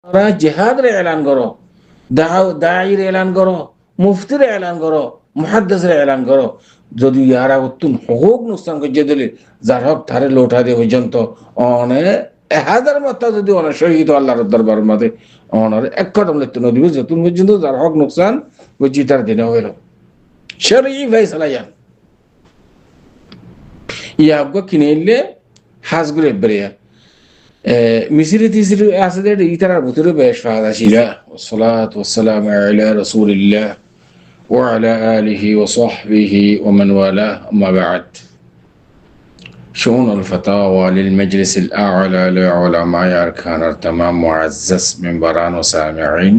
ওরা জেহাদের এলান করো, দায়ের এলান করো, মুফতির এলান করো, মুহাদ্দিসের এলান করো। যদি ইয়ারা উত্তুন হক নুকসান করছে দিলে যার হক ধারে লোটা দিয়ে পর্যন্ত অনে 1000 মাত্রা যদি অনেক শহীদ আল্লাহর দরবার মাঝে অনার এক কদম লিখতে নদী যতুন পর্যন্ত যার হক নুকসান করছি তার দিনে হইল শরঈ ফয়সালা ইয়াবগো কিনে এলে হাজগুলো বেরিয়া মিসিরি তিসিরি আছে যে ইতারার ভিতরে বেশ ফায়দা ছিল। والصلاة والسلام على رسول الله وعلى آله وصحبه ومن والاه أما بعد. شؤون الفتاوى للمجلس الأعلى لعلماء أركان التمام معزز منبران وسامعين.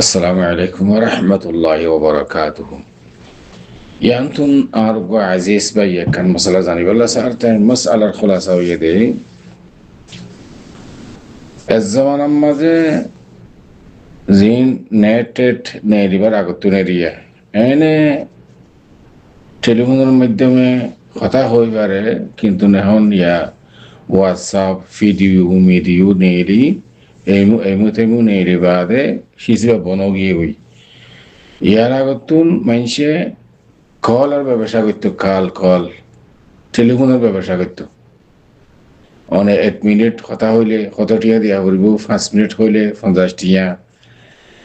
السلام عليكم ورحمة الله وبركاته. يانتون أرجو عزيز بيا كان مسألة زاني والله سألت مسألة الخلاصة ويدي الزمان ماذا زين نتت نيريبار আগতো নেরিয়া এনে টেলিফোনের মাধ্যমে কথা হই পারে কিন্তু এখন ইয়া হোয়াটসঅ্যাপ ভিডিও নেরি এমু নেরি বাদে হিসিবা বনগিয়ে হই ইয়ার আগতুন মানুষে কল আর ব্যবসা করতো কল টেলিফোনের ব্যবসা করতো অনেক 1 মিনিট কথা হইলে কত টিয়া দিয়া করব 5 মিনিট হইলে 50 টিয়া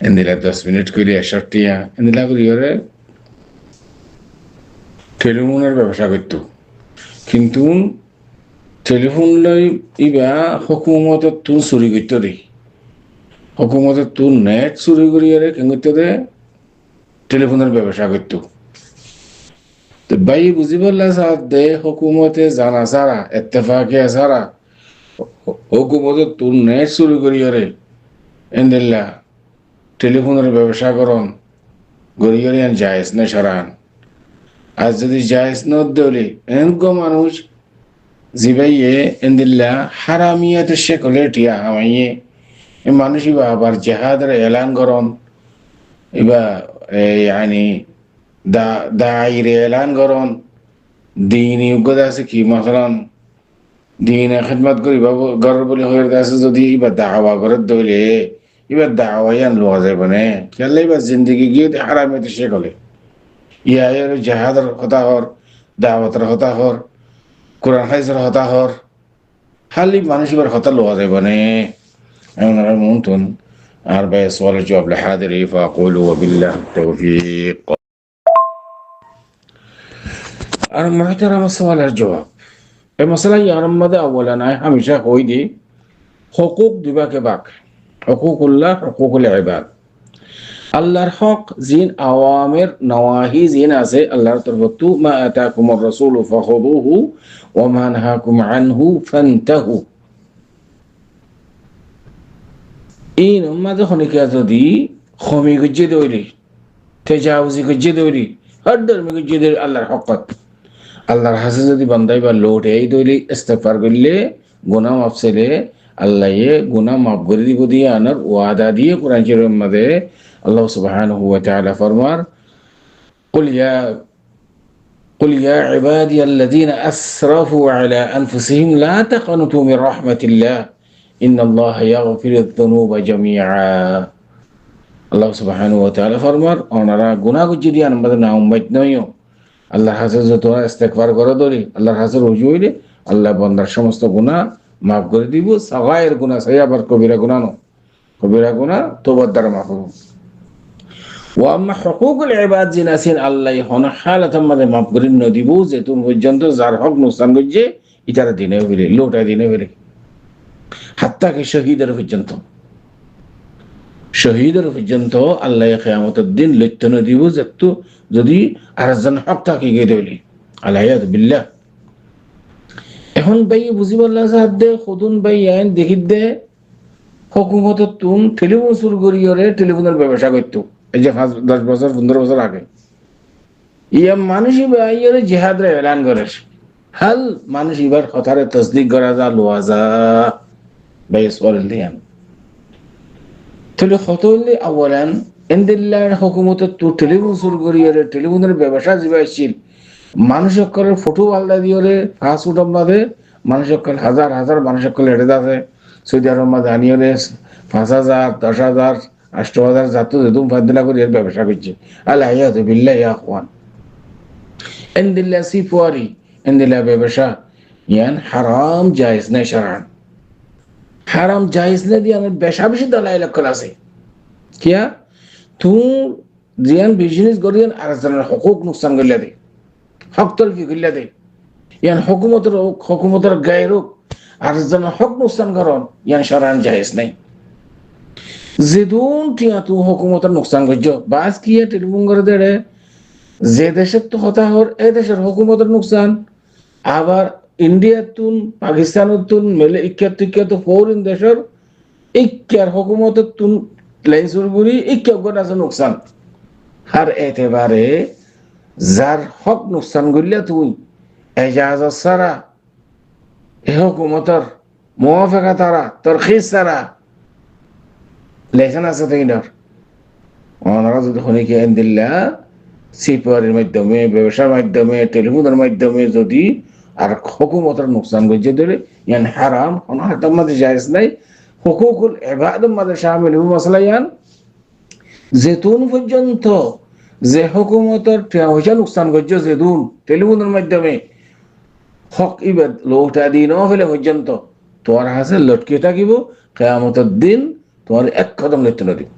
এন্দিলা 10 মিনিট কইলে 100 টিয়া এন্দিলা করিরে টেলিফোনের ব্যবসা করতো কিন্তু টেলিফোন লই ইবা হুকুমত তুন চুরি করতো রে হুকুমত তুন নেট চুরি করিরে কেঙ্গতে দে টেলিফোনের ব্যবসা করতো তো ভাই বুঝিবল্লা সাথ দে হুকুমতে জানা সারা ইত্তেফাকে সারা হুকুমতে তুন নেট চুরি করিরে এন্দিলা টেলিফোনের ব্যবসা করন গরিয়রে জায়েজ না শরান আজ যদি জায়েজ ন দলি এনগো মানুষ জিবাইয়ে এন্দিল্লা হারামিয়াতে শেকলে টিয়া হামাইয়ে এ মানুষ ইবা আবার জিহাদের এলান করন ইবা ইয়ানি দায়ীরে এলান করন দিন যোগ্যতা আছে কি মাসালান দিনে খিদমত করিবা গরর বলে হয়ে আছে যদি ইবা দাওয়া করে দইলে এবার দাওয়াইয়ান লোয়া যাবে না খেলে এবার জিন্দগি গিয়ে হারামিতে শেখলে ইয়ার জাহাদের হতা হর দাওয়াতের হতা হর কোরআন হাইজের হতা হর খালি মানুষ এবার হতা লোয়া যাবে না এমন আর মন্তন আর ভাই সওয়ালের জবাব হাজির ফাকুলু ওয়াবিল্লাহ তাওফীক আর মুহতারাম সওয়ালের জবাব এই মাসলা ইয়ার মধ্যে আওয়ালান হামেশা হই দি হুকুক দিবাকে বাক হুকুকুল্লাহ হুকুকুল ইবাদ আল্লাহর হক জিন আওয়ামির নওয়াহি জিন আছে আল্লাহর তরফতু মা আতাকুমুর রাসূল ফাখুযুহু ওয়া মা নাহাকুম আনহু ফান্তাহু ইন উম্মাতে খনিকা যদি খমি গজ্জে দইরি তেজাউজি গজ্জে দইরি হদ্দর মে গজ্জে দইরি আল্লাহর হকত আল্লাহর হাসে যদি বান্দাই বা লোট এই দইরি ইস্তিগফার করলে গুনাহ মাফ ছেলে আল্লাহ গুনাহ মাফ করে দিব দিয়ে আনার ওয়াদা দিয়ে কোরআন শরীফের মধ্যে আল্লাহ সুবহানাহু ওয়া তাআলা ফরমার قل يا عبادي الذين أسرفوا على أنفسهم لا تقنطوا من رحمة الله إن الله يغفر الذنوب جميعا আল্লাহ সুবহানাহু ওয়া তাআলা ফরমার ওনারা গুনাহ যদি আমাদের না উম্মত নয়ও আল্লাহর কাছে যত ইস্তিগফার করে দরি আল্লাহর কাছে রুজু হইলে আল্লাহ বান্দার সমস্ত গুনাহ মাফ করে দিব সাগায়ের গুনাহ সায়াবার কবিরা গুনাহ ন কবিরা গুনাহ তওবার দ্বারা মাফ হবে ওয়া আম্মা হুকুকুল ইবাদ জিনাসিন আল্লাহ হন হালাতাম মাঝে মাফ করে ন দিব যে তুমি পর্যন্ত যার হক নুকসান করছে ইতারা দিনে হইলে লোটা দিনে হইলে হাত্তা কি শহীদের পর্যন্ত আল্লাহ কিয়ামতের দিন লিখতে ন দিব যে যদি আরেকজন হক থাকি গিয়ে দিলি আলাইয়াদ বিল্লাহ এখন ভাই বুঝিবল্লা সাহায্য দে খুদুন ভাই আইন দেখি দে হুকুমত তুন টেলিফোন শুরু করিয়রে টেলিফোনের ব্যবসা করতো এই যে 10 বছর 15 বছর আগে ইয়া মানুষ ইবাইয়রে জিহাদের এলান করে হাল মানুষ ইবার কথারে তাসদিক করা যা লোয়া যা ভাই সওয়াল দিয়ান তাহলে হতলে আওয়ালান ইনদিল্লাহ হুকুমত তু টেলিফোন শুরু করিয়রে টেলিফোনের ব্যবসা জিবাইছিল মানুষের ফটো আল্লাহ দিয়ে ফাঁসুট মাঝে মানুষের হাজার মানুষের হেঁটে আছে সৌদি আরব মাঝে আনিয়ে 5,000 10,000 8,000 যাতো যেতুম ফায়দা করে এর ব্যবসা করছে আল্লাহ ইয়াযু বিল্লাহি আখওয়ান এন্দিল্লা সিফওয়ারি এন্দিল্লা ব্যবসা ইয়ান হারাম জায়েজ নাই শরআন হারাম জায়েজ না দিয়ান বেশা বেশি দলাইল আছে কিয়া তু জিয়ান বিজনেস করিয়ান আর জনের হকুক নুকসান করলে দে হক তলফি করলে দে ইয়ান হুকুমতের গায়ের আর জনের হক নুকসান করন ইয়ান শরআন জায়েজ নাই যেদুন টিয়া তু হুকুমতের নুকসান করছ বাস কিয়া টেলিফোন করে দেড়ে যে দেশের তো হতা হর এ দেশের হুকুমতের নুকসান আবার ইন্ডিয়ার তুন পাকিস্তানের তুন মেলে ইক্যাত ফৌরিন দেশের ইক্যার হুকুমতের তুন প্লেন সুরগুরি ইক্যা আছে নুকসান আর এতেবারে যার হক নুকসান করলে তুই এজাজত সারা এ হুকুমতের মুওয়াফাকা তারা তরখিস সারা লেসন আছে তাইনার ওনারা যদি হনিকে এন্দিল্লা সিপারের মাধ্যমে ব্যবসার মাধ্যমে টেলিফোনের মাধ্যমে যদি আর হুকুমতের নুকসান করছে ধরে ইয়ান হারাম কোনো হাতার মাঝে জায়েজ নাই হুকুকুল ইবাদের মাঝে শামিল মশলা ইয়ান যেতুন পর্যন্ত যে হুকুমতের পয়সা নুকসান করছে যেতুন টেলিফোনের মাধ্যমে হক ইবাদ লোটা দিন হলে পর্যন্ত তোমার হাতে লটকে থাকিব কিয়ামতের দিন তোমার এক কদম লইতে না দিব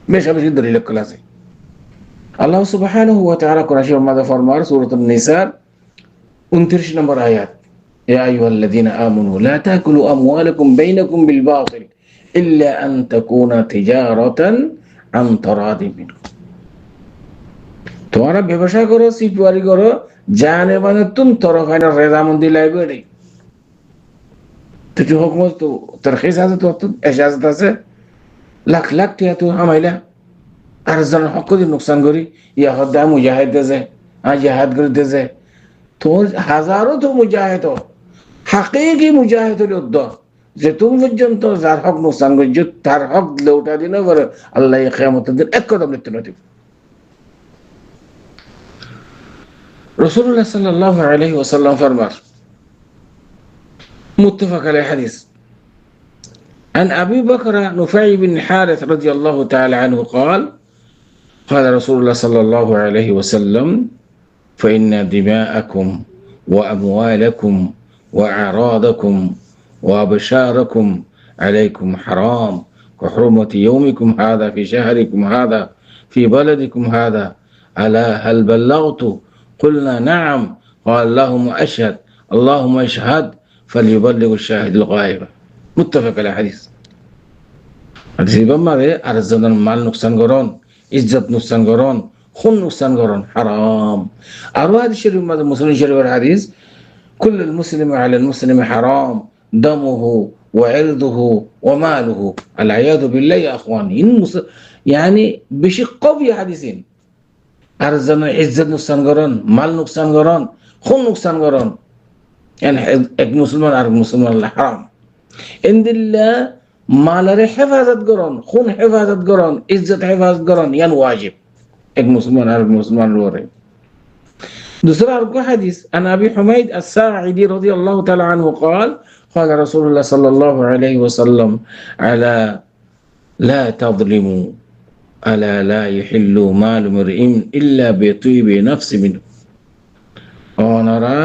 বেশা বেশি দলিল আছে আল্লাহ সুবহানাহু ওয়া তাআলা কোরআন শরীফের মধ্যে ফরমান সূরাতুন নিসার 29 নম্বর আয়াত ইয়া আইয়ুহাল্লাযীনা আমানু লা তাকুলু আমওয়ালাকুম বাইনাকুম বিল বাতিল ইল্লা আন তাকুনা তিজারাতান আন তারাদিন মিনকুম তোমরা ব্যবসা করো সিপারি করো জানে মানে তুম তরফাইনা রেজামন্দি লাইব্রেরি তুই হুকুমত তো তরখিস আছে তো ইজাজত আছে লাখ লাখ টিয়া তো হামাইলা আর জন হক দি নুকসান করি ইয়া হদা মুজাহিদ দেছে জিহাদ করে দেছে তোর হাজারো তো মুজাহিদ হাকিকি মুজাহিদ লদ্দ যে তুমি পর্যন্ত যার হক নুকসান করছ তার হক লৌটা দিন পরে আল্লাহ কিয়ামতের দিন এক কদম লিখতে না দিব রাসূলুল্লাহ সাল্লাল্লাহু আলাইহি ওয়াসাল্লাম ফরমান متفق على حديث عن أبي بكر نفيع بن حارث رضي الله تعالى عنه قال قال رسول الله صلى الله عليه وسلم فإن دماءكم وأموالكم وأعراضكم وأبشاركم عليكم حرام كحرمة يومكم هذا في شهركم هذا في بلدكم هذا ألا هل بلغت قلنا نعم قال اللهم أشهد اللهم اشهد فليبلغ الشاهد الغائب متفق على حديث حديث بمره أرزنا المال نقصان قرون ইজ্জত নুকসান করন খুন নুকসান করন হারাম আর হাদিস শরীফ মধ্যে মুসলিম শরীফের হাদিস কুল্লুল মুসলিমি আলাল মুসলিমি হারাম দামুহু ওয়া ইরদুহু ওয়া মালুহু আল আয়াদু বিল্লাহি আখওয়ান يعني বেশি কবি হাদিসিন আর যেন ইজ্জত নুকসান করন মাল নুকসান করন খুন নুকসান করন يعني এক মুসলমান আর মুসলমান হারাম ইনদিল্লাহ মালারে হেফাজত করন খুন হেফাজত করন ইজ্জত হেফাজত করন ইয়ান ওয়াজিব এক মুসলমান আর মুসলমান লোরে दूसरा अर्को हदीस अन अबी हुमैद अस्साइदी रज़ियल्लाहु तआला अन्हु قال قال رسول الله صلى الله عليه وسلم الا لا تظلموا الا لا يحل مال امرئ الا بطيب نفس منه অনারা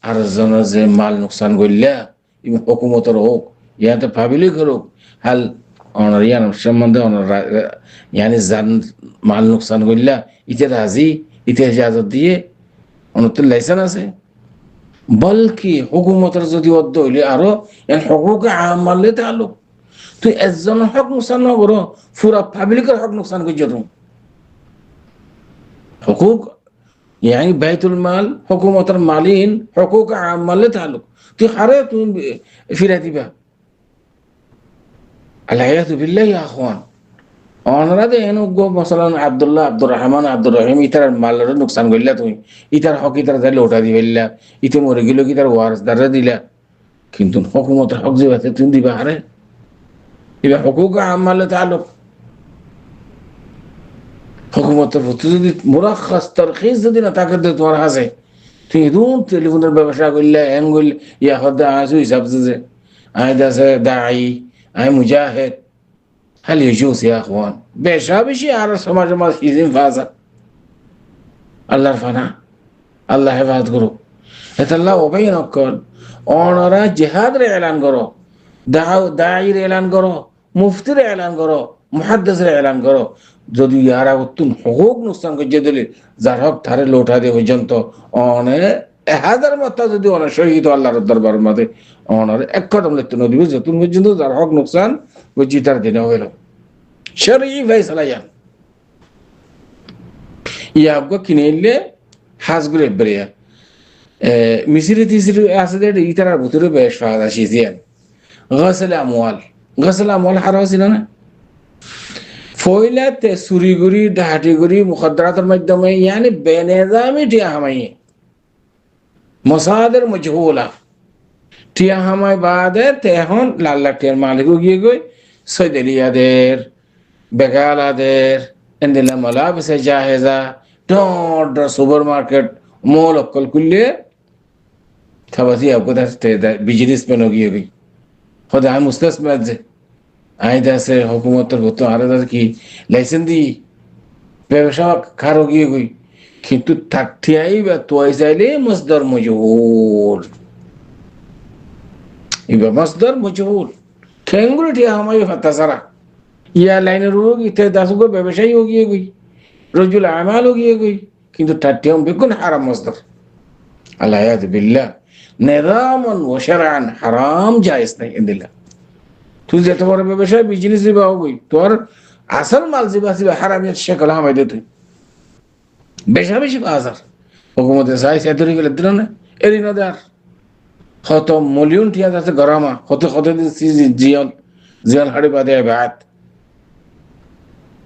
আর যেন যে মাল নুকসান করলা ইম হুকুমতের হোক ইয়াতে ভাবিলে করুক হাল অনার ইয়ান সম্বন্ধে অনার ইয়ানি জান মাল নুকসান করলা ইতে রাজি ইতে ইজাজত দিয়ে অনতুল লাইসেন্স আছে বলকি হুকুমতের যদি অদ্দ হইলে আরো ইয়ান হুকুকে আমালে তালুক তুই একজন হক নুকসান না করো পুরা পাবলিকের হক নুকসান করছো তুমি হুকুক يعني بيت المال حكومة المالين حقوق عامة لتعلق تخرج في راتبها العياذ بالله يا اخوان انا راضي انه مثلا عبد الله عبد الرحمن عبد الرحيم ইতার মালের নুকসান কইলা তুমি ইতার হক ইতার দালে ওটা দিবেলা ইতে মরে গেল কি তার ওয়ারিস দারে দিলা কিন্তু হুকুমতের হক যে আছে তুমি দিবা আরে ইবা حقوق عامة لتعلق হুকুমতের প্রতি যদি মুরাখাস তরখিস যদি না থাকে তোমার হাসে তুই দুন টেলিফোনের ব্যবসা করলে এন করলে ইয়া হদা আসু হিসাব যে আইদাসে দাই أي مجاهد. هل يجوز يا أخوان بشي على سماج ما يزين فازا الله رفعنا الله حفاظ করো এটা আল্লাহ অবৈন কর ওনারা জিহাদের এলান করো দাঈর এলান করো মুফতির এলান করো মুহাদ্দিসের এলান করো যদি ইয়ারা উত্তম হক নুকসান করে দিলে যার হক ধারে লোটা দিয়ে পর্যন্ত অনে 1000 মাত্রা যদি অনে শহীদ আল্লাহর দরবার মধ্যে অনার এক কদম লিখতে নদী যতক্ষণ পর্যন্ত যার হক নুকসান ওই জিতার দিনে হইল শরঈ ফয়সালা ইয়াবগো কিনেলে হাজগুলো বেরিয়া মিসরি তিসরি আছে যে ইতারার ভিতরে বেশ ফায়দা শিজিয়ান গসল আমওয়াল হারাম ছিল না ফয়লাতে সুরিগুরি ডাহাটিগুরি মুখদ্দরাতের মাধ্যমে ইয়ানি বেনেজামি টিয়া হামাই মসাদের মজহুলা টিয়া হামাই বাদে তেহন লাল লাখ টিয়ার মালিকও গিয়ে গই সৈদেলিয়াদের বেগালাদের এন্দিলা মালাবিসে জাহেজা ডর সুপার মার্কেট মল অকল কুল্লে খাবাসি आपको বিজনেস में होगी अभी खुद हम मुस्तस्मद आए जैसे हुकूमत तो आ रहा कि लाइसेंस दी ব্যবসা খার গিয়ে গই কিন্তু থাকতেই বা তোই চাইলে মসদর মজহুল ইবা মসদর মজহুল খেঙ্গুটি আমায় ফাতাসারা ইয়া লাইনের রোগ ইতে দাসগো ব্যবসায়ী हो গিয়ে গই রজুল আমাল हो গিয়ে গই কিন্তু তাতেও বিকুন হারাম মসদর আলায়াত বিল্লাহ নিজামান ওয়া শারআন হারাম জায়েজ নাই ইনদিল্লাহ তুই যত বড় ব্যবসায় বিজনেস দিবা হই তোর আসল মাল জিবা হারামের শকল হামাই দে তুই বেশি বাজার হুকুমতে চাই সেতুরি গেলে দিল না এদিন ওদের কত মিলিয়ন টিয়া আছে গরমা কত দিন জিয়াল হাড়ি বাদে বাত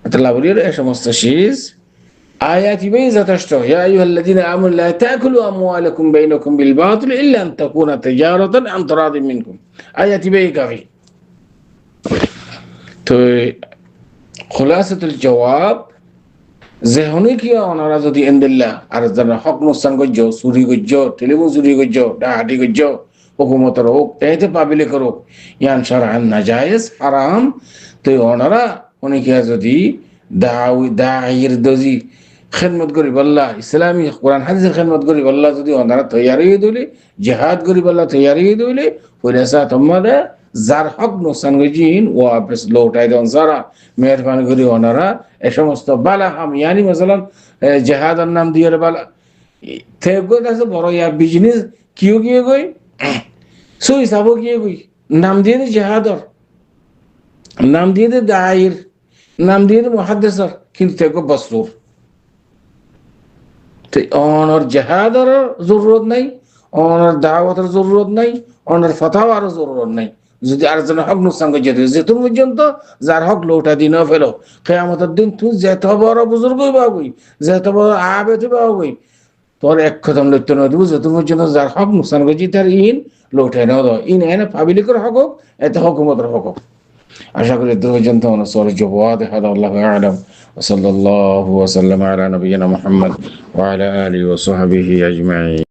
এটা লাভরির এই সমস্ত শীষ আয়াতি বেই যথেষ্ট ইয়া আইয়ুহাল্লাযীনা আমানু লা তাকুলু আমওয়ালাকুম বাইনাকুম বিল বাতিল ইল্লা আন তাকুনা তিজারাতান আন তারাদিন মিনকুম আয়াতি বেই কাফি তো খুলাসাতুল জওয়াব যেহনি কিয়া ওনারা যদি ইনদিল্লাহ আর যারা হক নুকসান গজ্জ চুরি গজ্জ টেলিফোন চুরি গজ্জ ডাহাটি গজ্জ হুকুমতের হোক এতে পাবলিক হোক ইয়ান শারআন নাজায়েজ হারাম তো ওনারা উনি কিয়া যদি দাঈর দজি খেদমত করি আল্লাহ ইসলামী কোরআন হাদিসের খেদমত করি আল্লাহ যদি ওনারা তৈয়ারি দিলে জিহাদ করি আল্লাহ তৈয়ারি দিলে পয়সা তোমাদের যার হক নুকসান গজিন ও আপস লৌটাই দেন যারা মেহরবানি করি ওনারা এই সমস্ত বালা হাম ইয়ানি মাসালান জিহাদের নাম দিয়ে বালা থেগো দাস বড় ইয়া বিজনেস কিউ গিয়ে গই সো হিসাবও গিয়ে গই নাম দিয়ে জিহাদর নাম দিয়ে দাঈর নাম দিয়ে মুহাদ্দিসর কিন্তু থেগো বসরুর তো ওনার জিহাদের জরুরত নাই ওনার দাওয়াতের জরুরত নাই ওনার ফতোয়ার জরুরত নাই যদি আরেকজন হক নুকসান করে যেতে পর্যন্ত যার হক লৌটা দিন ফেলো কিয়ামতের দিন তুই যেত বড় বুজুর্গ হইবাগই যেত বড় আবেদ হইবাগই তোর এক খতম লইতে না দিব যেত পর্যন্ত যার হক নুকসান করে তার ইন লৌটাই না দাও ইন এনে পাবলিকের হক হোক এতে হুকুমতের হক হোক আশা করি দু পর্যন্ত অনুসর জওয়াদ হাদা আল্লাহু আ'লাম ওয়া সাল্লাল্লাহু ওয়া সাল্লামা আলা নবিয়িনা মুহাম্মদ ওয়া আলা আলিহি ওয়া সাহবিহি আজমাইন।